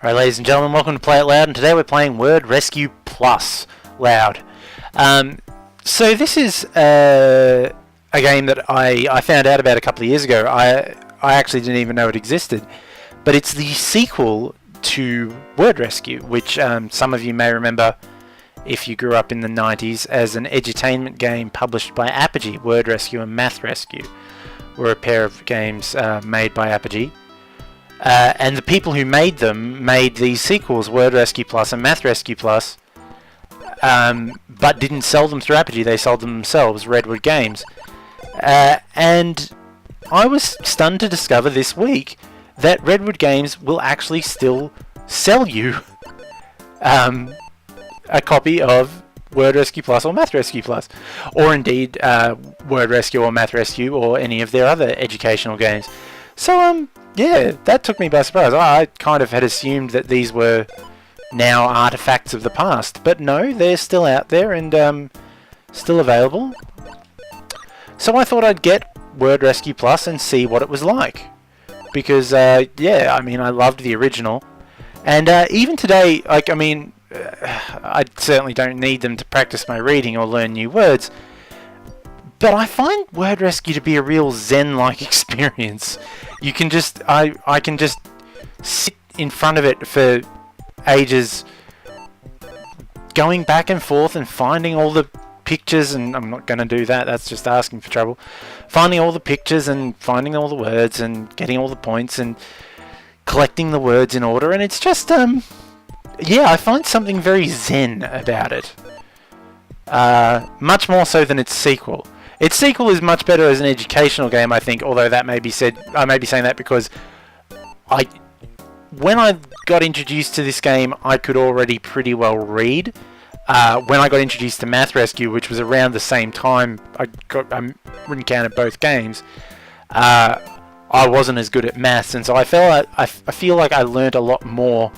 Alright, ladies and gentlemen, welcome to Play It Loud, and today we're playing Word Rescue Plus Loud. So this is a game that I found out about a couple of years ago. I actually didn't even know it existed, but it's the sequel to Word Rescue, which some of you may remember if you grew up in the 90s as an edutainment game published by Apogee. Word Rescue and Math Rescue were a pair of games made by Apogee. And the people who made them made these sequels, Word Rescue Plus and Math Rescue Plus, but didn't sell them through Apogee. They sold them themselves, Redwood Games. And I was stunned to discover this week that Redwood Games will actually still sell you a copy of Word Rescue Plus or Math Rescue Plus, or indeed Word Rescue or Math Rescue or any of their other educational games. So yeah, that took me by surprise. I kind of had assumed that these were now artifacts of the past, but no, they're still out there and still available. So I thought I'd get Word Rescue Plus and see what it was like, because yeah, I mean, I loved the original, and even today, like, I mean, I certainly don't need them to practice my reading or learn new words, but I find Word Rescue to be a real Zen-like experience. You can just, I can just sit in front of it for ages, going back and forth and finding all the pictures, and I'm not going to do that, that's just asking for trouble. Finding all the pictures and finding all the words and getting all the points and collecting the words in order, and it's just, yeah, I find something very Zen about it. Much more so than its sequel. Its sequel is much better as an educational game, I think, although that may be said, I may be saying that because when I got introduced to this game, I could already pretty well read. When I got introduced to Math Rescue, which was around the same time I encountered both games, I wasn't as good at maths, and so I feel like I learned a lot more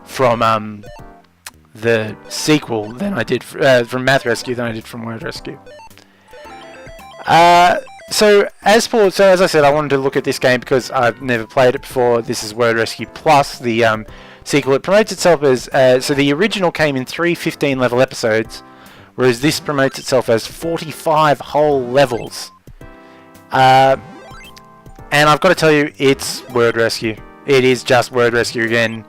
from the sequel than I did from Math Rescue than I did from Word Rescue. So as I said, I wanted to look at this game because I've never played it before. This is Word Rescue Plus, the sequel. It promotes itself as so the original came in 3 15-level episodes, whereas this promotes itself as 45 whole levels. And I've got to tell you, it's Word Rescue. It is just Word Rescue again.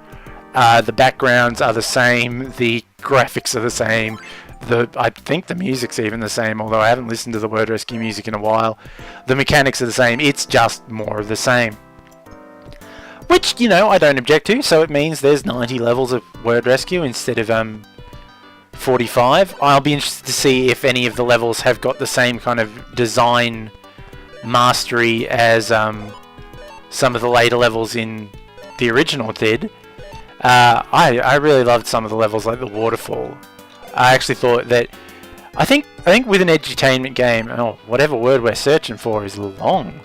The backgrounds are the same, the graphics are the same, I think the music's even the same, although I haven't listened to the Word Rescue music in a while. The mechanics are the same, it's just more of the same. Which, you know, I don't object to, so it means there's 90 levels of Word Rescue instead of 45. I'll be interested to see if any of the levels have got the same kind of design mastery as some of the later levels in the original did. I really loved some of the levels, like the waterfall. I actually thought that I think with an edutainment game, whatever word we're searching for is long.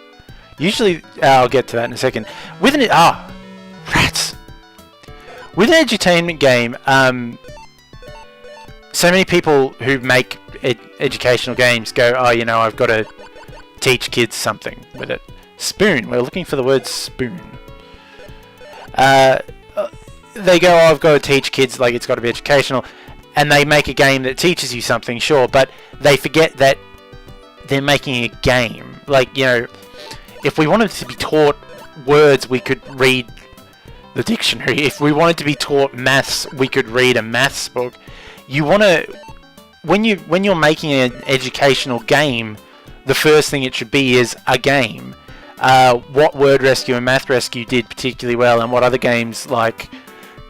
Usually, I'll get to that in a second. With an rats. With an edutainment game, so many people who make educational games go, oh, you know, I've got to teach kids something with it. Spoon. We're looking for the word spoon. They go, oh, I've got to teach kids, like, it's got to be educational, and they make a game that teaches you something, sure, but they forget that they're making a game. Like, you know, if we wanted to be taught words, we could read the dictionary. If we wanted to be taught maths, we could read a maths book. You want to, when you're making an educational game, the first thing it should be is a game. What Word Rescue and Math Rescue did particularly well, and what other games like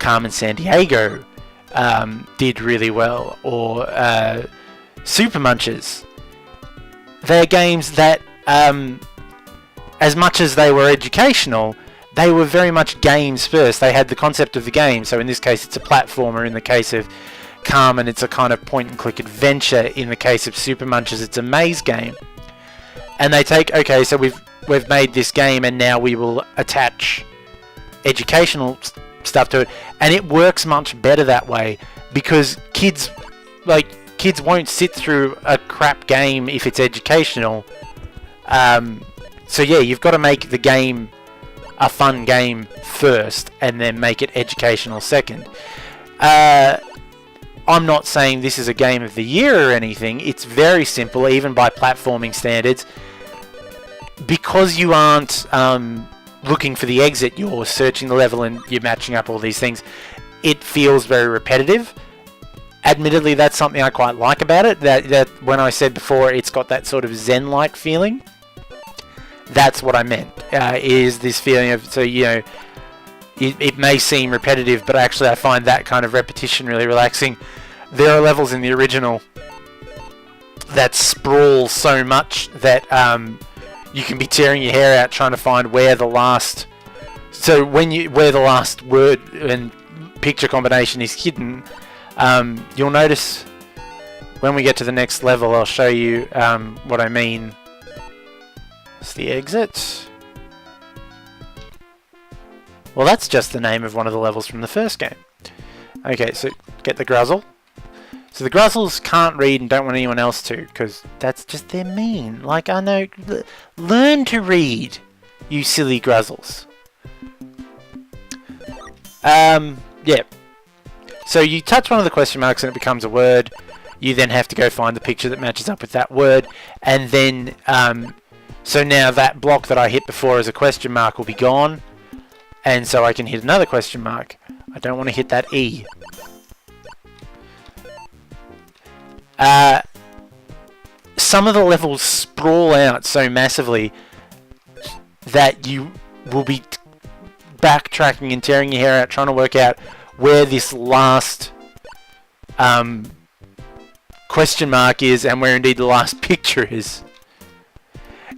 Carmen Sandiego did really well, or Super Munchers. They're games that, as much as they were educational, they were very much games first. They had the concept of the game, so in this case it's a platformer. In the case of Carmen, it's a kind of point-and-click adventure. In the case of Super Munchers, it's a maze game. And they take, okay, so we've made this game, and now we will attach educational stuff to it, and it works much better that way, because kids won't sit through a crap game if it's educational. So yeah, you've got to make the game a fun game first and then make it educational second. I'm not saying this is a game of the year or anything. It's very simple, even by platforming standards. Because you aren't looking for the exit, you're searching the level and you're matching up all these things. It feels very repetitive. Admittedly, that's something I quite like about it. That when I said before, it's got that sort of Zen-like feeling. That's what I meant. Is this feeling of, so you know, it may seem repetitive, but actually I find that kind of repetition really relaxing. There are levels in the original that sprawl so much that you can be tearing your hair out trying to find where the last. So where the last word and picture combination is hidden, you'll notice when we get to the next level. I'll show you what I mean. It's the exit. Well, that's just the name of one of the levels from the first game. Okay, so get the Gruzzle. So the Gruzzles can't read and don't want anyone else to, because that's just, they're mean. Like, I know, learn to read, you silly Gruzzles. Yeah. So you touch one of the question marks and it becomes a word. You then have to go find the picture that matches up with that word. And then, so now that block that I hit before as a question mark will be gone. And so I can hit another question mark. I don't want to hit that E. Some of the levels sprawl out so massively that you will be backtracking and tearing your hair out trying to work out where this last question mark is and where indeed the last picture is.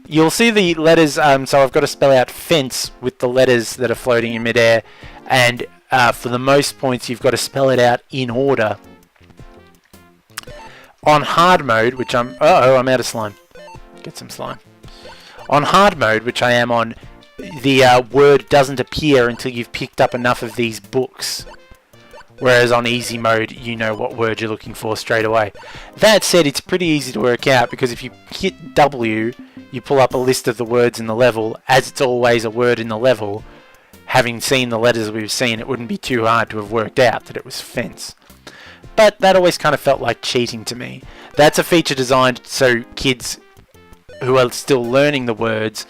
You'll see the letters, so I've got to spell out fence with the letters that are floating in midair, and for the most points you've got to spell it out in order. On hard mode, which I'm out of slime. Get some slime. On hard mode, which I am on, the word doesn't appear until you've picked up enough of these books. Whereas on easy mode, you know what word you're looking for straight away. That said, it's pretty easy to work out, because if you hit W, you pull up a list of the words in the level. As it's always a word in the level, having seen the letters we've seen, it wouldn't be too hard to have worked out that it was fence. But that always kind of felt like cheating to me. That's a feature designed so kids who are still learning the words,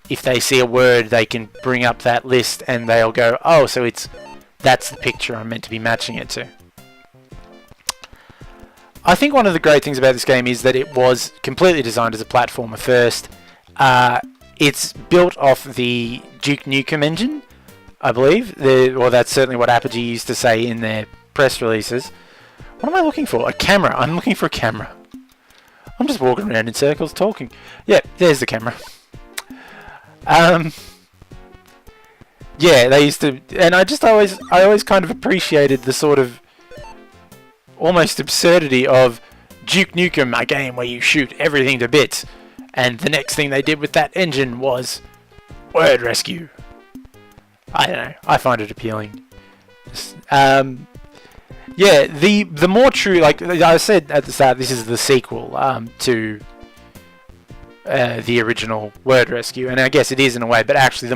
if they see a word, they can bring up that list and they'll go, oh, so that's the picture I'm meant to be matching it to. I think one of the great things about this game is that it was completely designed as a platformer first. It's built off the Duke Nukem engine, I believe. Or that's certainly what Apogee used to say in their press releases. What am I looking for? A camera. I'm looking for a camera. I'm just walking around in circles talking. Yeah, there's the camera. Yeah, they used to, and I always kind of appreciated the sort of almost absurdity of Duke Nukem, a game where you shoot everything to bits, and the next thing they did with that engine was word rescue. I don't know, I find it appealing. Yeah, the more true, like I said at the start, this is the sequel to the original Word Rescue, and I guess it is in a way, but actually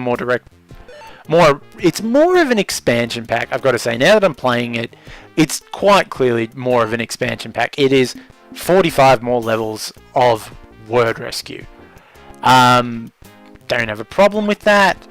it's more of an expansion pack, I've got to say. Now that I'm playing it, it's quite clearly more of an expansion pack. It is 45 more levels of Word Rescue. Don't have a problem with that.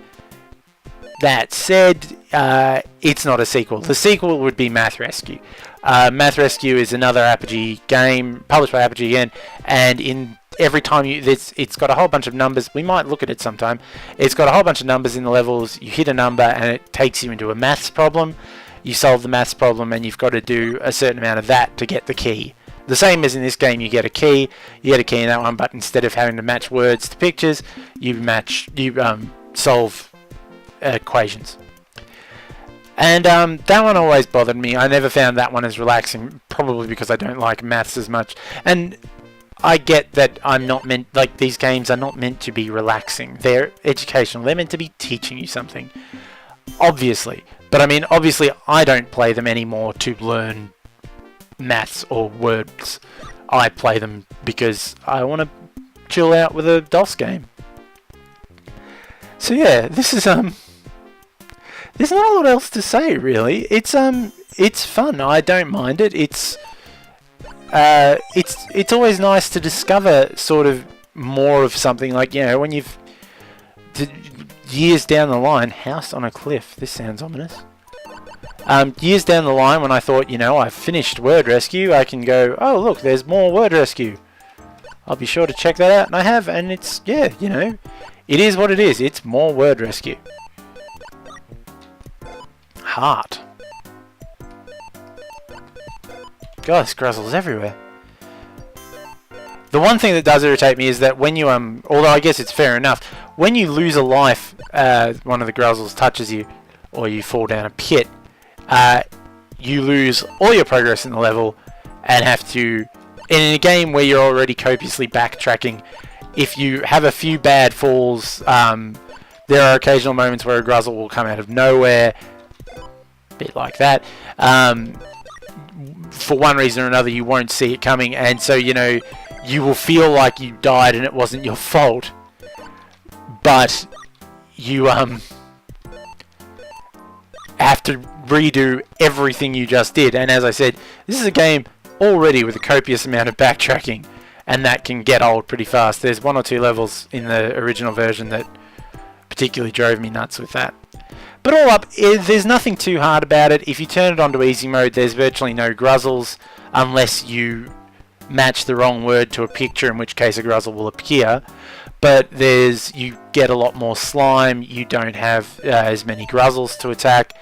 That said, it's not a sequel. The sequel would be Math Rescue. Math Rescue is another Apogee game, published by Apogee again, and every time it's got a whole bunch of numbers. We might look at it sometime. It's got a whole bunch of numbers in the levels. You hit a number and it takes you into a maths problem. You solve the maths problem and you've got to do a certain amount of that to get the key. The same as in this game, you get a key. You get a key in that one, but instead of having to match words to pictures, you solve equations. And that one always bothered me. I never found that one as relaxing, probably because I don't like maths as much. And I get that these games are not meant to be relaxing. They're educational. They're meant to be teaching you something. Obviously. But I mean, obviously I don't play them anymore to learn maths or words. I play them because I want to chill out with a DOS game. So yeah, this is there's not a lot else to say really. It's fun. I don't mind it. It's always nice to discover sort of more of something, like, you know, when you've years down the line. House on a cliff. This sounds ominous. Years down the line, when I thought, you know, I've finished Word Rescue, I can go, oh look, there's more Word Rescue. I'll be sure to check that out, and I have, and it's, yeah, you know, it is what it is. It's more Word Rescue. Heart. God, this Gruzzle's everywhere. The one thing that does irritate me is that when you, although I guess it's fair enough, when you lose a life, one of the Gruzzles touches you, or you fall down a pit, you lose all your progress in the level, and have to, in a game where you're already copiously backtracking, if you have a few bad falls, there are occasional moments where a Gruzzle will come out of nowhere, a bit like that. For one reason or another, you won't see it coming, and so, you know, you will feel like you died and it wasn't your fault, but you have to redo everything you just did. And as I said, this is a game already with a copious amount of backtracking, and that can get old pretty fast. There's one or two levels in the original version that particularly drove me nuts with that. But all up, there's nothing too hard about it. If you turn it onto easy mode, there's virtually no Gruzzles, unless you match the wrong word to a picture, in which case a Gruzzle will appear. But you get a lot more slime, you don't have as many Gruzzles to attack.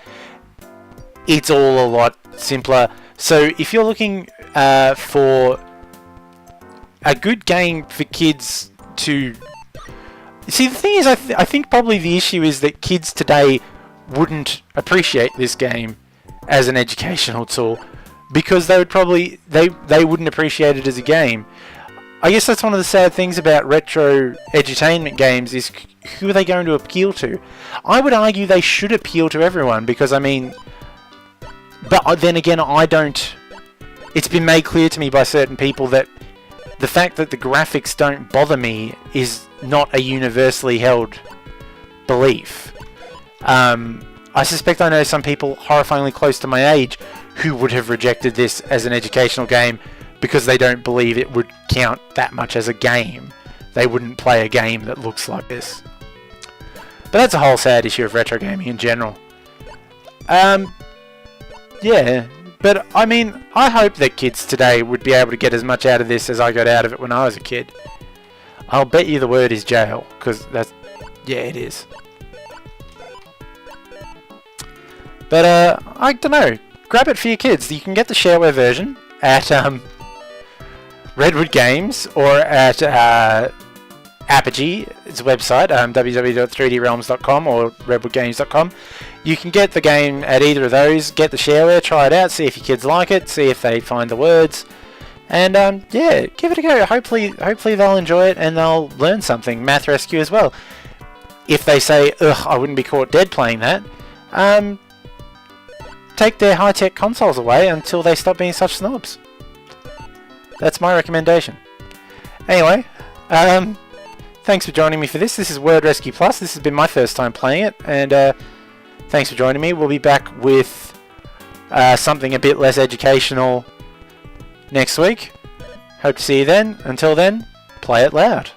It's all a lot simpler. So if you're looking for a good game for kids to... See, the thing is, I think probably the issue is that kids today wouldn't appreciate this game as an educational tool, because they would probably they wouldn't appreciate it as a game. I guess that's one of the sad things about retro edutainment games, is who are they going to appeal to? I would argue they should appeal to everyone, because I mean, but then again, I don't... It's been made clear to me by certain people that the fact that the graphics don't bother me is not a universally held belief. I suspect I know some people horrifyingly close to my age who would have rejected this as an educational game because they don't believe it would count that much as a game. They wouldn't play a game that looks like this. But that's a whole sad issue of retro gaming in general. Yeah, but I mean, I hope that kids today would be able to get as much out of this as I got out of it when I was a kid. I'll bet you the word is jail, because that's... yeah, it is. But, I don't know. Grab it for your kids. You can get the shareware version at Redwood Games, or at Apogee's website, www.3drealms.com or redwoodgames.com. You can get the game at either of those. Get the shareware, try it out, see if your kids like it, see if they find the words, and yeah, give it a go. Hopefully they'll enjoy it and they'll learn something. Math Rescue as well. If they say, ugh, I wouldn't be caught dead playing that, take their high-tech consoles away until they stop being such snobs. That's my recommendation. Anyway, thanks for joining me for this. This is Word Rescue Plus. This has been my first time playing it, and thanks for joining me. We'll be back with something a bit less educational next week. Hope to see you then. Until then, play it loud.